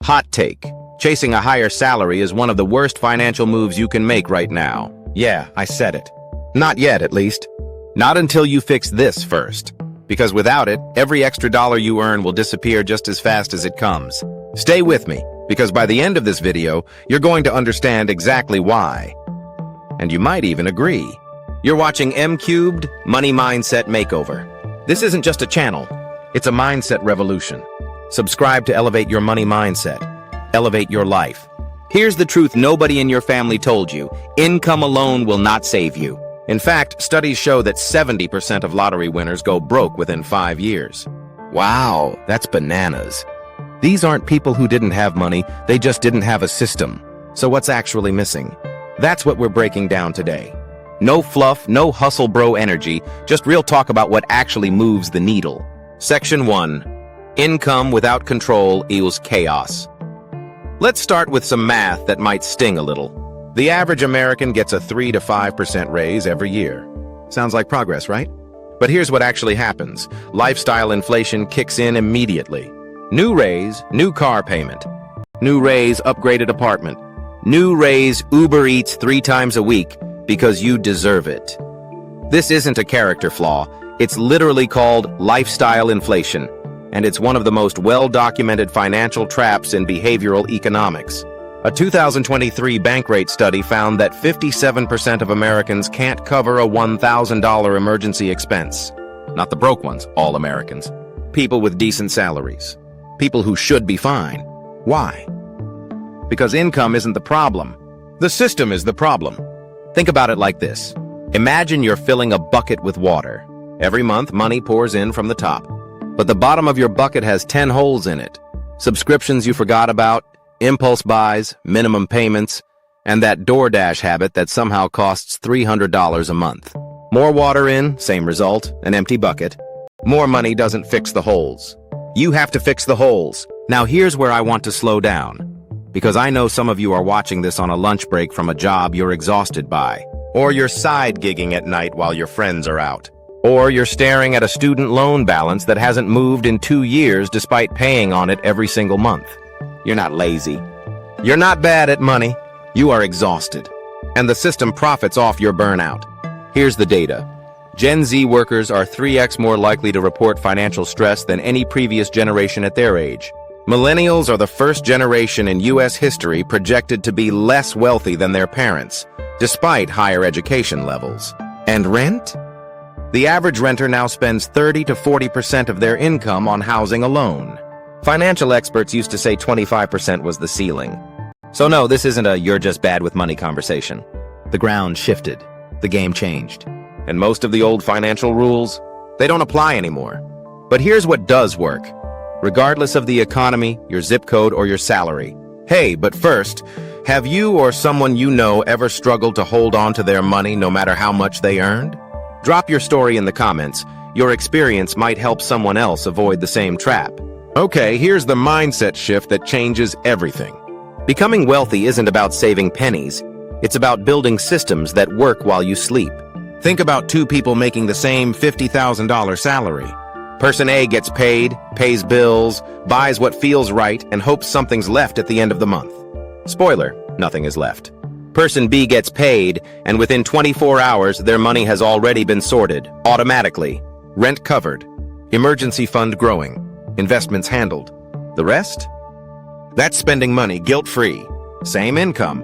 Hot take. Chasing a higher salary is one of the worst financial moves you can make right now. Yeah, I said it. Not yet, at least. Not until you fix this first. Because without it, every extra dollar you earn will disappear just as fast as it comes. Stay with me, because by the end of this video, you're going to understand exactly why. And you might even agree. You're watching M-Cubed Money Mindset Makeover. This isn't just a channel, it's a mindset revolution. Subscribe to elevate your money mindset. Elevate your life. Here's the truth nobody in your family told you. Income alone will not save you. In fact, studies show that 70% of lottery winners go broke within 5 years. Wow, that's bananas. These aren't people who didn't have money, they just didn't have a system. So what's actually missing? That's what we're breaking down today. No fluff, no hustle bro energy, just real talk about what actually moves the needle. Section 1. Income without control equals chaos. Let's start with some math that might sting a little. The average American gets a 3 to 5% raise every year. Sounds like progress, right? But here's what actually happens. Lifestyle inflation kicks in immediately. New raise, new car payment. New raise, upgraded apartment. New raise, Uber Eats 3 times a week because you deserve it. This isn't a character flaw. It's literally called lifestyle inflation, and it's one of the most well-documented financial traps in behavioral economics. A 2023 Bankrate study found that 57% of Americans can't cover a $1,000 emergency expense. Not the broke ones, all Americans. People with decent salaries. People who should be fine. Why? Because income isn't the problem. The system is the problem. Think about it like this. Imagine you're filling a bucket with water. Every month, money pours in from the top. But the bottom of your bucket has 10 holes in it. Subscriptions you forgot about, impulse buys, minimum payments, and that DoorDash habit that somehow costs $300 a month. More water in, same result, an empty bucket. More money doesn't fix the holes. You have to fix the holes. Now here's where I want to slow down. Because I know some of you are watching this on a lunch break from a job you're exhausted by. Or you're side gigging at night while your friends are out. Or you're staring at a student loan balance that hasn't moved in 2 years despite paying on it every single month. You're not lazy. You're not bad at money. You are exhausted. And the system profits off your burnout. Here's the data. Gen Z workers are 3x more likely to report financial stress than any previous generation at their age. Millennials are the first generation in U.S. history projected to be less wealthy than their parents, despite higher education levels. And rent? The average renter now spends 30 to 40% of their income on housing alone. Financial experts used to say 25% was the ceiling. So no, this isn't a "you're just bad with money" conversation. The ground shifted. The game changed. And most of the old financial rules, they don't apply anymore. But here's what does work. Regardless of the economy, your zip code, or your salary. Hey, but first, have you or someone you know ever struggled to hold on to their money no matter how much they earned? Drop your story in the comments. Your experience might help someone else avoid the same trap. Okay, here's the mindset shift that changes everything. Becoming wealthy isn't about saving pennies. It's about building systems that work while you sleep. Think about 2 people making the same $50,000 salary. Person A gets paid, pays bills, buys what feels right, and hopes something's left at the end of the month. Spoiler, nothing is left. Person B gets paid, and within 24 hours, their money has already been sorted, automatically. Rent covered, emergency fund growing, investments handled. The rest? That's spending money guilt-free. Same income.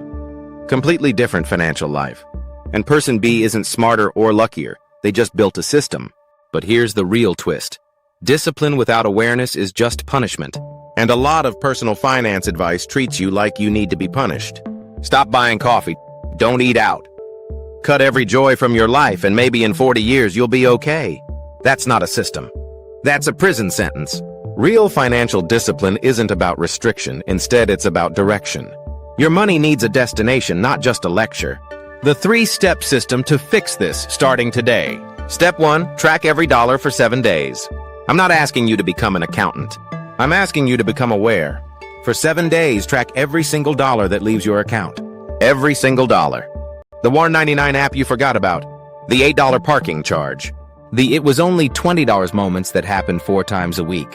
Completely different financial life. And person B isn't smarter or luckier. They just built a system. But here's the real twist. Discipline without awareness is just punishment. And a lot of personal finance advice treats you like you need to be punished. Stop buying coffee. Don't eat out. Cut every joy from your life, and maybe in 40 years you'll be okay. That's not a system. That's a prison sentence. Real financial discipline isn't about restriction. Instead, it's about direction. Your money needs a destination, not just a lecture. The 3-step system to fix this, starting today. Step 1, track every dollar for 7 days. I'm not asking you to become an accountant. I'm asking you to become aware. For 7 days, track every single dollar that leaves your account. Every single dollar. The $1.99 app you forgot about. The $8 parking charge. The "it was only $20" moments that happen 4 times a week.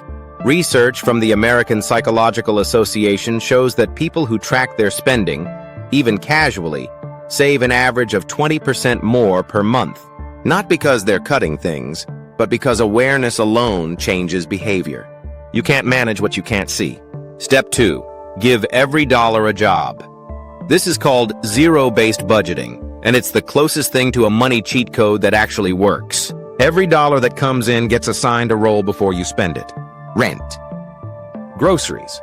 Research from the American Psychological Association shows that people who track their spending, even casually, save an average of 20% more per month. Not because they're cutting things, but because awareness alone changes behavior. You can't manage what you can't see. Step 2. Give every dollar a job. This is called zero-based budgeting, and it's the closest thing to a money cheat code that actually works. Every dollar that comes in gets assigned a role before you spend it. Rent, groceries,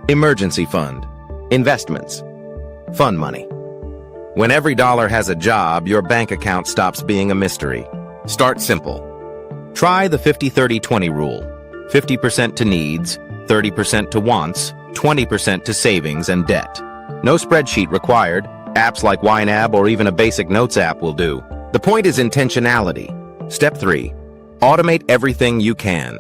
emergency fund, investments, fun money. When every dollar has a job, your bank account stops being a mystery. Start simple. Try the 50-30-20 rule. 50% to needs, 30% to wants, 20% to savings and debt. No spreadsheet required. Apps like YNAB or even a basic notes app will do. The point is intentionality. Step 3. Automate everything you can.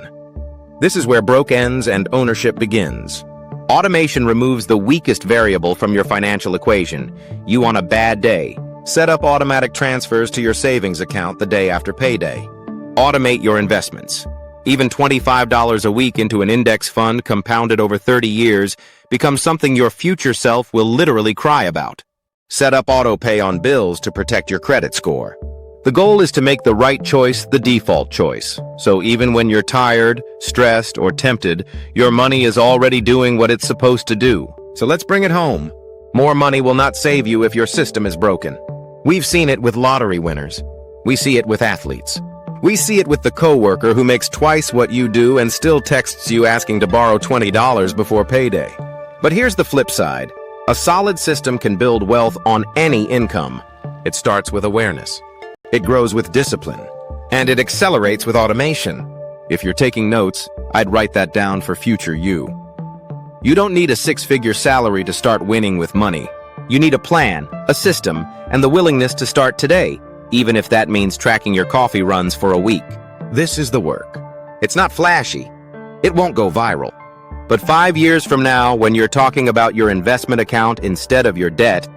This is where broke ends and ownership begins. Automation removes the weakest variable from your financial equation, you on a bad day. Set up automatic transfers to your savings account the day after payday. Automate your investments. Even $25 a week into an index fund compounded over 30 years becomes something your future self will literally cry about. Set up auto-pay on bills to protect your credit score. The goal is to make the right choice the default choice. So even when you're tired, stressed, or tempted, your money is already doing what it's supposed to do. So let's bring it home. More money will not save you if your system is broken. We've seen it with lottery winners. We see it with athletes. We see it with the coworker who makes twice what you do and still texts you asking to borrow $20 before payday. But here's the flip side. A solid system can build wealth on any income. It starts with awareness. It grows with discipline. And it accelerates with automation. If you're taking notes, I'd write that down for future you. You don't need a six-figure salary to start winning with money. You need a plan, a system, and the willingness to start today, even if that means tracking your coffee runs for a week. This is the work. It's not flashy. It won't go viral. But 5 years from now, when you're talking about your investment account instead of your debt,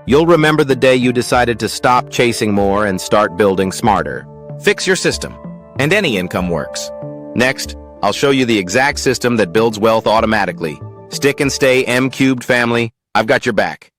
you'll remember the day you decided to stop chasing more and start building smarter. Fix your system, and any income works. Next, I'll show you the exact system that builds wealth automatically. Stick and stay M-cubed family. I've got your back.